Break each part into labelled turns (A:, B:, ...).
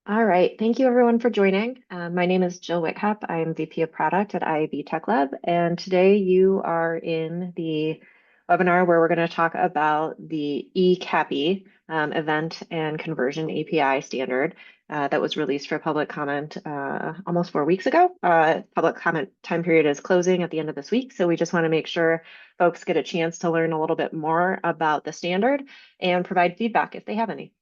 A: All right. Thank you everyone for joining. My name is Jill Whitcup. I'm VP of Product at IAB Tech Lab, and today you are in the webinar where we're going to talk about the ECAPI event and conversion API standard that was released for public comment almost 4 weeks ago. Public comment time period is closing at the end of this week, so we just want to make sure folks get a chance to learn a little bit more about the standard and provide feedback if they have any.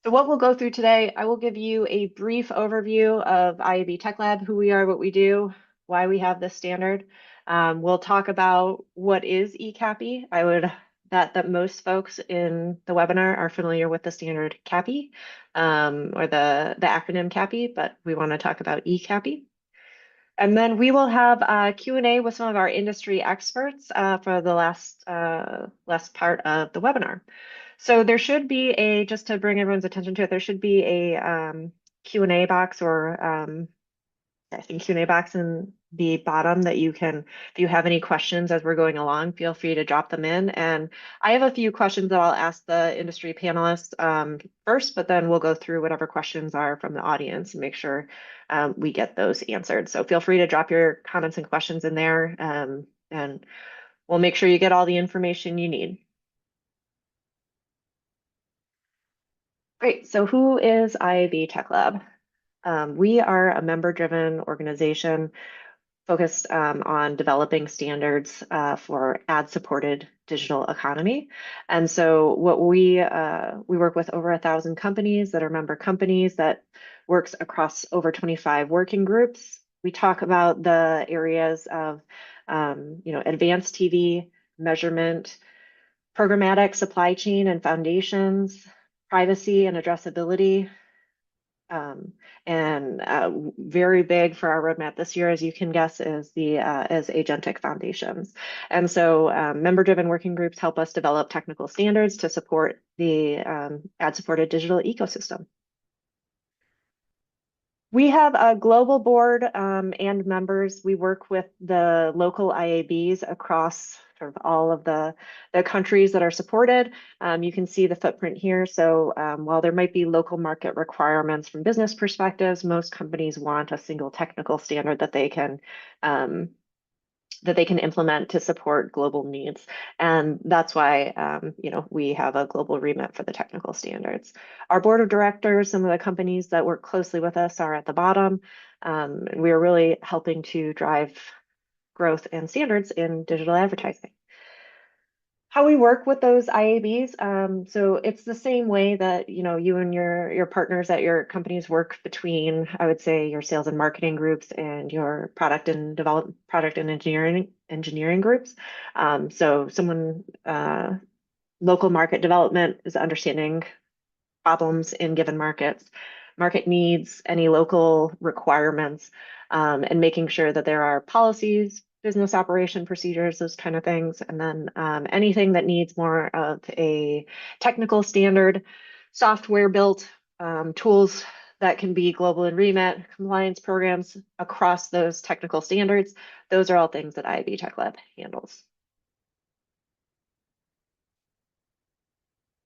A: So what we'll go through today, I will give you a brief overview of IAB Tech Lab, who we are, what we do, why we have this standard. We'll talk about what is ECAPI. I would bet that most folks in the webinar are familiar with the standard CAPI or the acronym CAPI, but we want to talk about ECAPI. And then we will have a Q&A with some of our industry experts for the last part of the webinar. So there should be just to bring everyone's attention to it, there should be a Q&A box or I think Q&A box in the bottom that you can, if you have any questions as we're going along, feel free to drop them in. And I have a few questions that I'll ask the industry panelists first, but then we'll go through whatever questions are from the audience and make sure we get those answered. So feel free to drop your comments and questions in there and we'll make sure you get all the information you need. Great. So who is IAB Tech Lab? We are a member-driven organization focused on developing standards for ad-supported digital economy. And so what we work with over 1,000 companies that are member companies that works across over 25 working groups. We talk about the areas of advanced TV, measurement, programmatic supply chain and foundations, privacy and addressability, and very big for our roadmap this year, as you can guess, is agentic foundations. And so member-driven working groups help us develop technical standards to support the ad-supported digital ecosystem. We have a global board and members. We work with the local IABs across sort of all of the countries that are supported. You can see the footprint here. So while there might be local market requirements from business perspectives, most companies want a single technical standard that they can implement to support global needs. And that's why, we have a global remit for the technical standards. Our board of directors, some of the companies that work closely with us are at the bottom. We are really helping to drive growth and standards in digital advertising. How we work with those IABs, so it's the same way that you and your partners at your companies work between, I would say, your sales and marketing groups and your product and engineering groups. So someone local market development is understanding problems in given markets, market needs, any local requirements, and making sure that there are policies, business operation procedures, those kind of things. And then anything that needs more of a technical standard, software built, tools that can be global in remit, compliance programs across those technical standards. Those are all things that IAB Tech Lab handles.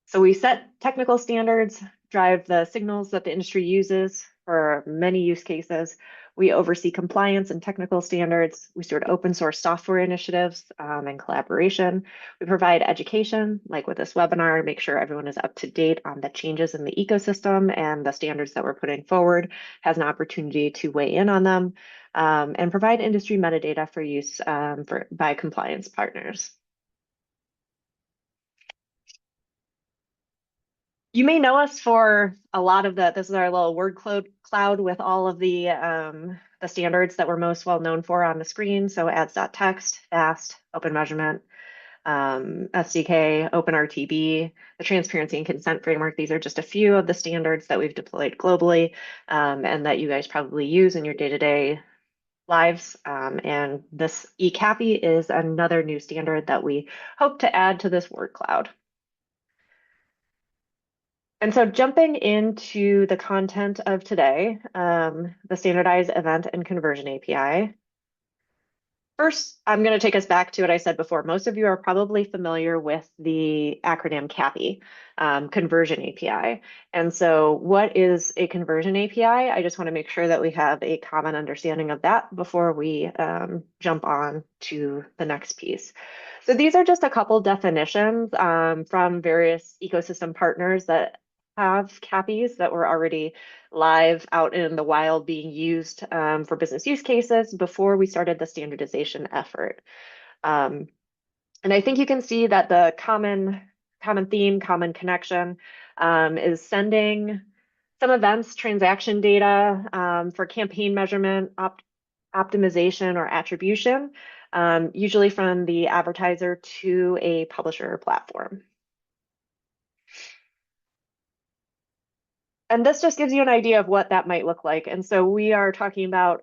A: So we set technical standards, drive the signals that the industry uses for many use cases. We oversee compliance and technical standards. We steward open source software initiatives and collaboration. We provide education, like with this webinar, make sure everyone is up to date on the changes in the ecosystem and the standards that we're putting forward, has an opportunity to weigh in on them, and provide industry metadata for use by compliance partners. You may know us for a lot of this is our little word cloud with all of the standards that we're most well known for on the screen. So ads.txt, FAST, Open Measurement, SDK, OpenRTB, the Transparency and Consent Framework. These are just a few of the standards that we've deployed globally and that you guys probably use in your day-to-day lives. And this ECAPI is another new standard that we hope to add to this word cloud. And so jumping into the content of today, the standardized event and conversion API. First, I'm going to take us back to what I said before. Most of you are probably familiar with the acronym CAPI, Conversion API. And so what is a conversion API? I just want to make sure that we have a common understanding of that before we jump on to the next piece. So these are just a couple definitions from various ecosystem partners that have CAPIs that were already live out in the wild being used for business use cases before we started the standardization effort. And I think you can see that the common theme, common connection is sending some events, transaction data for campaign measurement, optimization, or attribution, usually from the advertiser to a publisher or platform. And this just gives you an idea of what that might look like. And so we are talking about,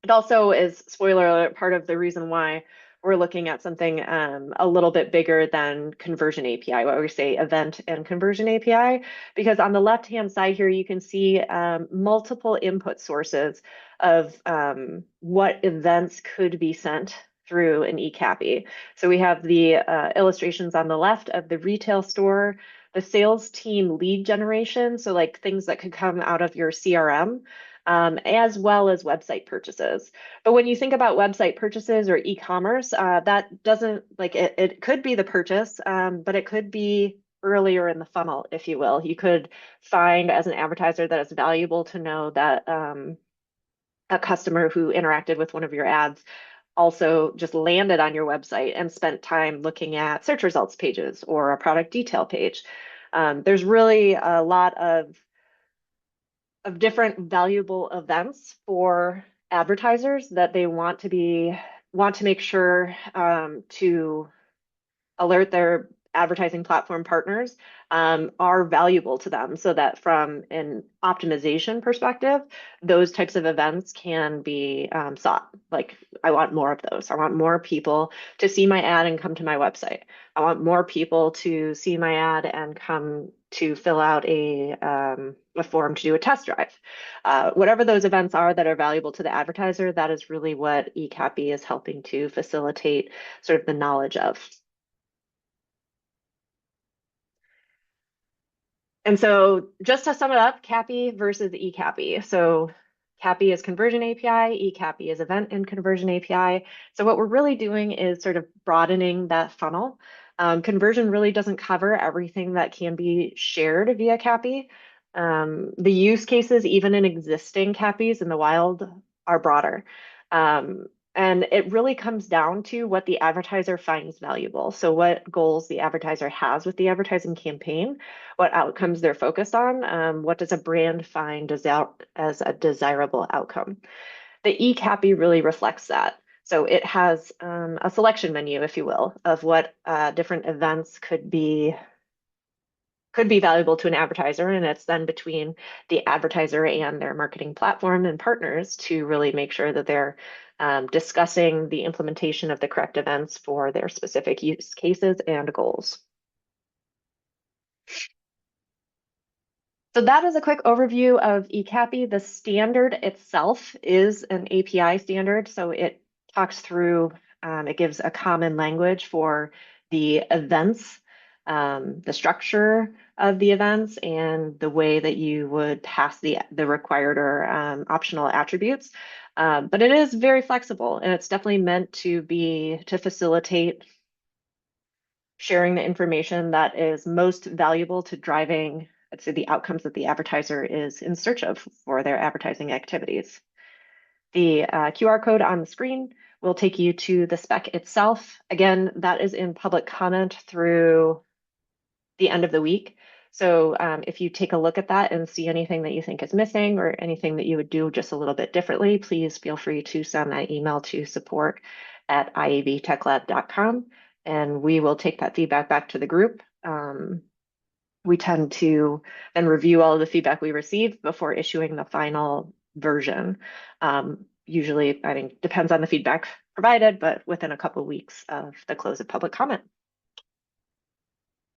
A: it also is, spoiler alert, part of the reason why we're looking at something a little bit bigger than conversion API, what we say event and conversion API, because on the left-hand side here, you can see multiple input sources of what events could be sent through an ECAPI. So we have the illustrations on the left of the retail store, the sales team lead generation, so like things that could come out of your CRM, as well as website purchases. But when you think about website purchases or e-commerce, that doesn't like it could be the purchase, but it could be earlier in the funnel, if you will. You could find as an advertiser that it's valuable to know that a customer who interacted with one of your ads also just landed on your website and spent time looking at search results pages or a product detail page. There's really a lot of different valuable events for advertisers that they want to make sure to alert their advertising platform partners are valuable to them, so that from an optimization perspective, those types of events can be sought. Like, I want more of those. I want more people to see my ad and come to my website. I want more people to see my ad and come to fill out a form to do a test drive. Whatever those events are that are valuable to the advertiser, that is really what ECAPI is helping to facilitate sort of the knowledge of. And so just to sum it up, CAPI versus ECAPI. So CAPI is conversion API, ECAPI is event and conversion API. So what we're really doing is sort of broadening that funnel. Conversion really doesn't cover everything that can be shared via CAPI. The use cases, even in existing CAPIs in the wild, are broader. And it really comes down to what the advertiser finds valuable. So what goals the advertiser has with the advertising campaign, what outcomes they're focused on, what does a brand find as a desirable outcome. The ECAPI really reflects that. So it has a selection menu, if you will, of what different events could be valuable to an advertiser, and it's then between the advertiser and their marketing platform and partners to really make sure that they're discussing the implementation of the correct events for their specific use cases and goals. So that is a quick overview of ECAPI. The standard itself is an API standard, so it talks through, it gives a common language for the events, the structure of the events, and the way that you would pass the required or optional attributes. But it is very flexible, and it's definitely meant to facilitate sharing the information that is most valuable to driving, let's say, the outcomes that the advertiser is in search of for their advertising activities. The QR code on the screen will take you to the spec itself. Again, that is in public comment through the end of the week. So if you take a look at that and see anything that you think is missing or anything that you would do just a little bit differently, please feel free to send that email to support@iabtechlab.com, and we will take that feedback back to the group. We tend to then review all of the feedback we receive before issuing the final version. Usually, I mean, depends on the feedback provided, but within a couple of weeks of the close of public comment.